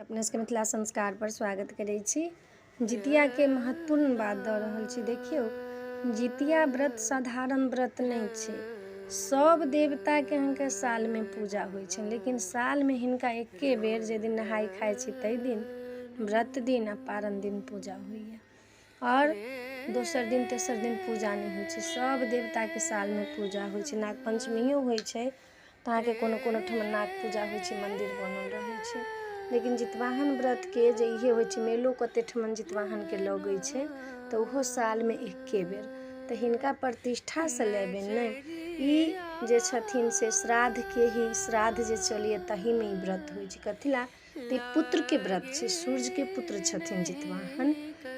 अपने सबके मिथिला संस्कार पर स्वागत करै छी। जितिया के महत्वपूर्ण बात दऽ रहल छी। देखियौ, जितिया व्रत साधारण व्रत नहीं छै। सब देवता के अहाँके साल में पूजा होइ छै, लेकिन साल में हिनका एके बेर जे दिन नहाय खाय छी तै दिन व्रत दिन आ पारण दिन पूजा होइए। और दोसर दिन तेसर दिन पूजा नहीं होइ छै। सब देवता के साल में पूजा होइ छै। नाग पंचमियो होइ छै तऽ अहाँके कोनो कोनो ठमा नाग पूजा होइ छै, मंदिर बनल रहै छै। लेकिन जितवाहन व्रत के जे इहे होइ छै, मेलो कते ठमन जितवाहन के लगै छै तऽ ओहो साल में एके बेर। तऽ हिनका प्रतिष्ठा से लेबे नहीं, ई जे छथिन से श्राद्ध के ही श्राद्ध जे चलिए तही में ई व्रत होइ छै। कथी ला? तऽ पुत्र के व्रत छै। सूर्य के पुत्र छथिन जितवाहन,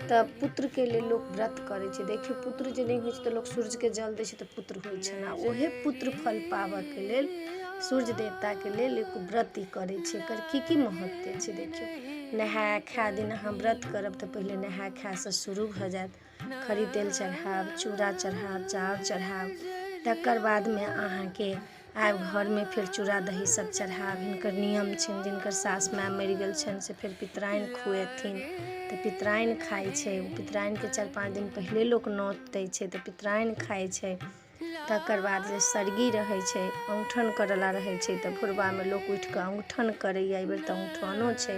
तऽ पुत्र के लिए लोग व्रत करे छै। देखियो, पुत्र जे नहीं होइ छै तऽ लोग सूर्य के जल दै छै तऽ पुत्र होइ छै ना। ओहे पुत्र फल पाबऽ के लेल सूर्य देवता के लेल एक व्रत ई करे छै। एकर की महत्व छै देखियो। नहाय खाय दिन अहाँ व्रत करब तऽ पहले नहाय खाय से शुरू भऽ जायत। खरी तेल चढ़ायब, चूड़ा चढ़ायब, चाउर चढ़ायब, तकर बाद में अहाँ के आब घर में फिर चूड़ा दही सब चढ़ायब। हिनकर नियम छनि, जिनकर सास माय मरि गेल छनि से फिर पितराइन खुएथिन तऽ पितराइन खाइ छै। पितराइन के 4-5 दिन पहले लोक नोत दै छै तऽ पितराइन खाइ छै। तकर बाद जे सरगी रहै छै, औंठन करला रहै छै तऽ भोरबा में लोक उठि कऽ औंठन करैए। एहि बेर तऽ औंठनो छै,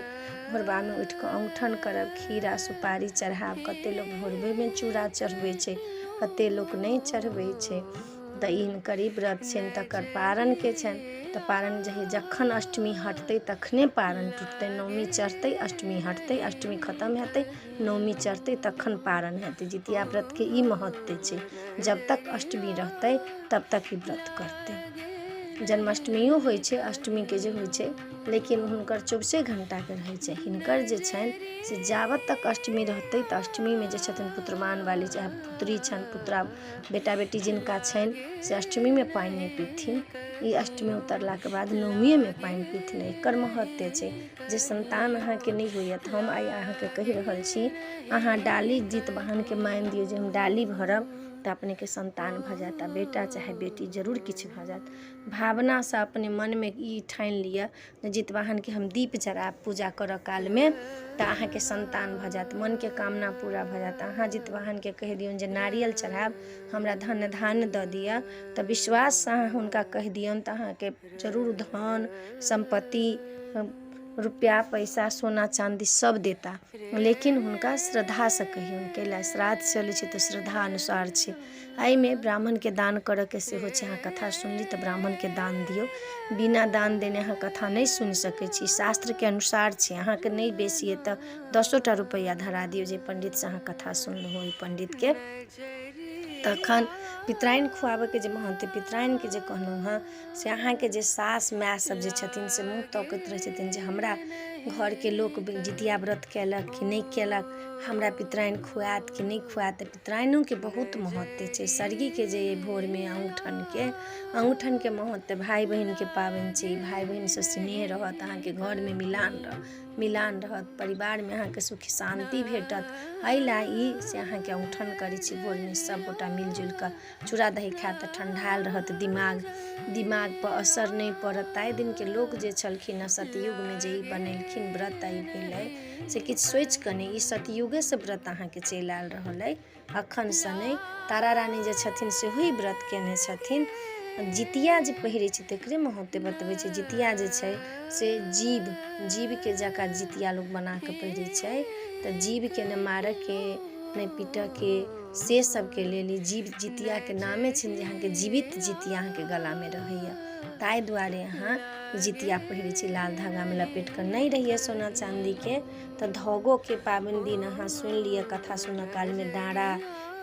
भोरबा में उठि कऽ औंठन करब, खीरा सुपारी चढ़ायब। कते लोक भोरबे में चूड़ा चढ़बै छै, कते लोक नहीं चढ़बै छै। तऽ हिनकर ई व्रत छनि। तकर पारण के छनि तऽ पारण जखन अष्टमी हटतै तखने पारण टूटतै। नवमी चढ़तै, अष्टमी हटतै, अष्टमी खत्म हेतै, नवमी चढ़तै तखन पारण हेतै। जितिया व्रत के ई महत्व छै। जब तक अष्टमी रहतै तब तक ई व्रत करतै। जन्माष्टमियो होइ छै, अष्टमी के जे होइ छै, लेकिन हुनकर 24 घंटा के रहै छै। हिनकर जे छनि से जाबत तक अष्टमी रहतै तऽ अष्टमी में जे छथिन पुत्रमान वाली चाहे पुत्री छनि, पुत्रा बेटा बेटी जिनका छनि से अष्टमी में पानि नहीं पीथिन। ई अष्टमी उतरला के बाद नवमी में पानि पीथिन। एकर महत्व छै। जे संतान अहाँ के नहीं होइए तऽ हम आइ अहाँ के कहि रहल छी, अहाँ डाली जितवाहन के मानि दियौ जे हम डाली भरब तऽ अपने के संतान भऽ जायत। आ बेटा चाहे बेटी जरूर किछु भऽ जायत। भावना से अपने मन में ई ठानि लिअ जे जितवाहन के हम दीप जरायब पूजा करऽ काल में तऽ अहाँ के संतान भऽ जायत, मन के कामना पूरा भऽ जायत। अहाँ जितवाहन के कहि दियौन जे नारियल चढ़ायब, हमरा धन धान्य दऽ दिअ, तऽ विश्वास से अहाँ हुनका कहि दियौन तऽ अहाँ के जरूर धन संपत्ति, रुपया पैसा सोना चांदी सब देता। लेकिन हुनका श्रद्धा से कहियौन। कैला श्राद्ध चलै छै तऽ श्रद्धा अनुसार छै। एहि में ब्राह्मण के दान करऽ के सेहो छै। अहाँ कथा सुनली तऽ ब्राह्मण के दान दियौ। बिना दान देने अहाँ कथा नहीं सुनि सकै छी। शास्त्र के अनुसार छै। अहाँ के नहीं बेसी है तऽ 10टा रुपैया धरा दियौ जे पंडित से अहाँ कथा सुनलहुँ, ओहि पंडित के। तखन पितराइन खुआबऽ के जे महत्व, पितराइन के जे कहलहुँ हँ से अहाँ के जे सास माय सब जे छथिन से मुँह तकैत रहै छथिन जे हमरा घर के लोक जितिया व्रत केलक कि नहीं केलक, हमरा पितराइन खुआत कि नहीं खुआत। पितराइनों के बहुत महत्व छै। सरगी के जे भोर में औंठन के महत्व, भाई बहिन के पाबनि छै। भाई बहिन से स्नेह रहत, अहाँ के घर में मिलान रहत, परिवार में अहाँ के सुख शांति भेटत। एहि ला ई से अहाँ के औंठन करै छी भोर में सब गोटा मिलजुल कऽ। चूड़ा दही खायब तऽ ठंडायल रहत दिमाग पर असर नहीं पड़त। ताहि दिन के लोग जे छलखिन हँ सतयुग में जे ई बनेलखिन व्रत ई भेलै से किछु सोचि कऽ नहीं, ई सतयुगे से व्रत अहाँ के चलि आयल रहल अइ, अखन से नहीं। तारा रानी जे छथिन सेहो ई व्रत केने छथिन। जितिया जे पहिरै छै तकरे महत्व बतबै छै। जितिया जे छै से जीव के जकाँ जितिया लोग बना कऽ पहिरै छै। तऽ जीव के ने मारऽ के नहीं पीटऽ के, से सब के लेल ई जितिया के नामे छनि जे अहाँ के जीवित जितिया अहाँ के गला में रहैया। ताहि दुआरे अहाँ जितिया पहिरै छी। लाल धागा में लपेट कऽ नहीं रहिए सोना चांदी के तऽ धागो के पाबनि दिन अहाँ सुनि लिअ, कथा सुनऽ काल में डाँड़ा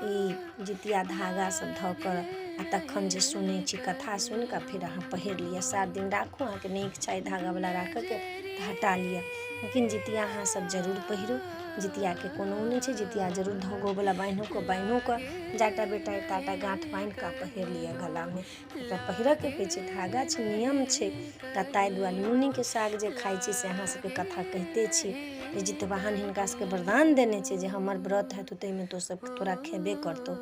ई जितिया धागा सब धऽ कऽ आ तखन जे सुनै छी कथा सुनि कऽ फिर अहाँ पहिर लिअ। 7 दिन राखू, अहाँ के नहीं इच्छा धागा वाला राखऽ के तऽ हटा लिअ। लेकिन जितिया अहाँ सब जरूर पहिरू। जितिया के कोनो नहीं छै। जितिया जरूर धागो वाला बान्हो कऽ जाटा बेटा ताटा गाँठ बान्हि कऽ पहिर लिअ गला में। एकरा पहिरऽ के होइ छै, धागा छै, नियम छै। तऽ ताहि दुआरे नूनी के साग जे खाइ छी से अहाँ सबके कथा कहिते छी जे जितवाहन हिनका सबके वरदान देने छै जे हमर व्रत हेतौ ताहिमे तोरा खेबे करतौ।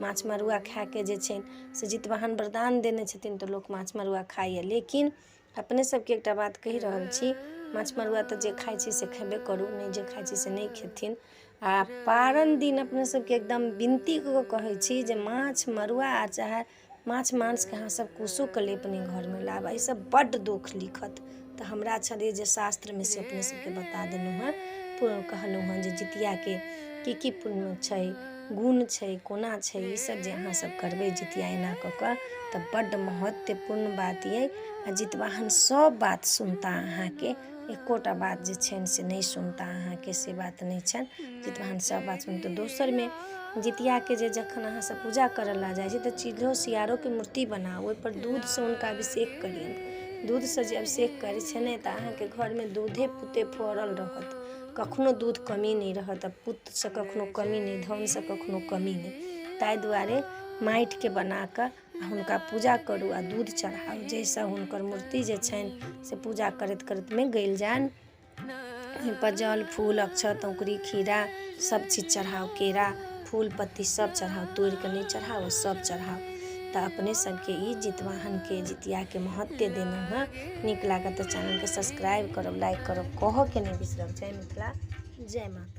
माछ मरुआ खाय के जे छै से जितवाहन वरदान देने छथिन तऽ लोक माछ मरुआ खाइए। लेकिन अपने सबके एकटा बात कहि रहल छी, माछ मरुआ तऽ जे खाइ छै से खेबे करू, नहि जे खाइ छै से नहि खेथिन। आ पारन दिन अपने सबके एकदम विनती कऽ कहै छी जे माछ मरुआ आ चाहे माछ मांसके अहाँ सब कुछोके ले अपने घरमे लाबऽ, ई सब बड्ड दुख लिखत। तऽ हमरा छलै जे शास्त्रमे से अपने सबके बता देलहुँ हँ, कहलहुँ हँ जे जितियाके की पुण्य छै, गुण छै, कोना छै, ई सब जे अहाँ सब करबै जितिया एना कऽ कऽ तऽ बड्ड महत्वपूर्ण बात अइ। आ जितवाहन सब बात सुनता अहाँके, एकोटा बात जे छनि से नहि सुनता अहाँके, से बात नहि छनि। जितवाहन सब बात सुनता। दोसरमे जितियाके जे जखन अहाँ सब पूजा करऽ ला जाइ छी तऽ चिल्हो सियारोके मूर्ति बनाउ, ओहिपर दूधसँ हुनका अभिषेक करियनि। दूधसँ जे अभिषेक करै छै ने तऽ अहाँके घरमे दूधे पुते फड़ल रहत, कखनो दूध कमी नहि रहत, आ पुत्रसँ कखनो कमी नहि, धनसँ कखनो कमी नहि। ताहि दुआरे माटिके बनाकऽ हुनका पूजा करू आ दूध चढ़ाउ, जाहिसँ हुनकर मूर्ति जे छनि से पूजा करैत करैतमे गलि जानि। ओहिपर जल फूल अक्षत औंकरी खीरा सब चीज चढ़ाउ, केरा फूल पत्ती सब चढ़ाउ, तोड़िकऽ नहि चढ़ाउ, सब चढ़ाउ। तऽ अपने सबके ई जितवाहनके जितियाके महत्व देलहुँ हँ। नीक लागत तऽ चैनलके सब्सक्राइब करब, लाइक करब, कहऽके नहि बिसरब। जय मिथिला, जय माता।